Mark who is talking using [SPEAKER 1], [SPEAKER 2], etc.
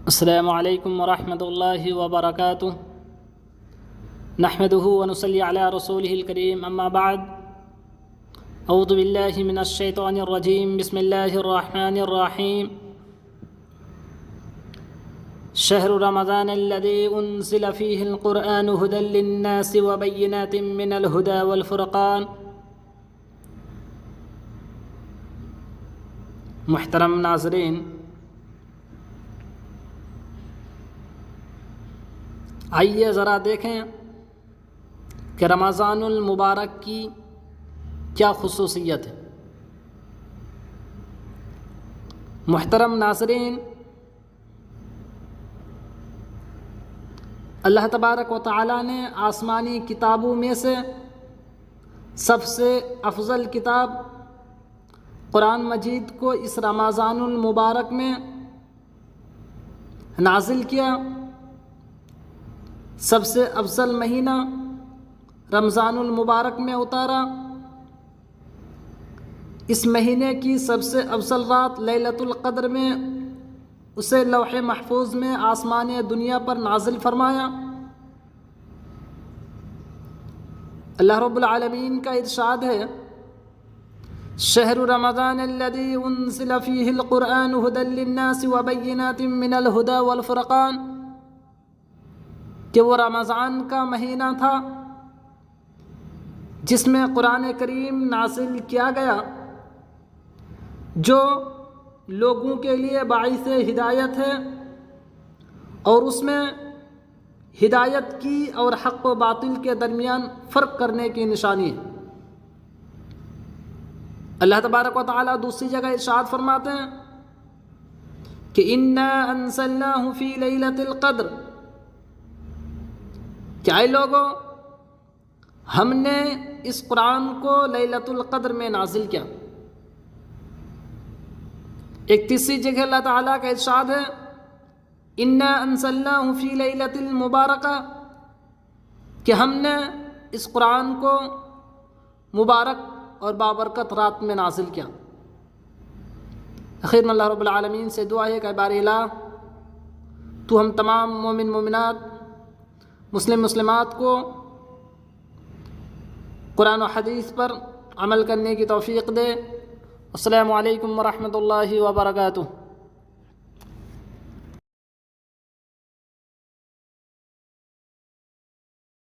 [SPEAKER 1] السلام علیکم ورحمۃ اللہ وبرکاتہ نحمده ونصلی علی رسوله الکریم اما بعد اعوذ باللہ من الشیطان الرجیم بسم اللہ الرحمن الرحیم شہر رمضان الذی انزل فیہ القرآن ھدی للناس وبینات من الھدی والفرقان۔ محترم ناظرین، آئیے ذرا دیکھیں کہ رمضان المبارک کی کیا خصوصیت ہے۔ محترم ناظرین، اللہ تبارک و تعالیٰ نے آسمانی کتابوں میں سے سب سے افضل کتاب قرآن مجید کو اس رمضان المبارک میں نازل کیا۔ سب سے افضل مہینہ رمضان المبارک میں اتارا۔ اس مہینے کی سب سے افضل رات لیلۃ القدر میں اسے لوح محفوظ میں آسمان دنیا پر نازل فرمایا۔ اللہ رب العالمین کا ارشاد ہے، شہر رمضان الذی انزل فیہ القرآن ھدی للناس وبینات من الھدی والفرقان، کہ وہ رمضان کا مہینہ تھا جس میں قرآن کریم نازل کیا گیا، جو لوگوں کے لیے باعث ہدایت ہے اور اس میں ہدایت کی اور حق و باطل کے درمیان فرق کرنے کی نشانی ہے۔ اللہ تبارک و تعالیٰ دوسری جگہ ارشاد فرماتے ہیں کہ انا انزلناہ فی لیلۃ القدر، کہ اے لوگو، ہم نے اس قرآن کو لیلۃ القدر میں نازل کیا۔ ایک تیسری جگہ اللہ تعالیٰ کا ارشاد ہے، انا انزلناہ فی لیلۃ المبارکہ، کہ ہم نے اس قرآن کو مبارک اور بابرکت رات میں نازل کیا۔ آخر میں اللہ رب العالمین سے دعا ہے کہ باری الہ، تو ہم تمام مومن مومنات مسلم مسلمات کو قرآن و حدیث پر عمل کرنے کی توفیق دے۔ السلام علیکم ورحمۃ اللہ وبرکاتہ۔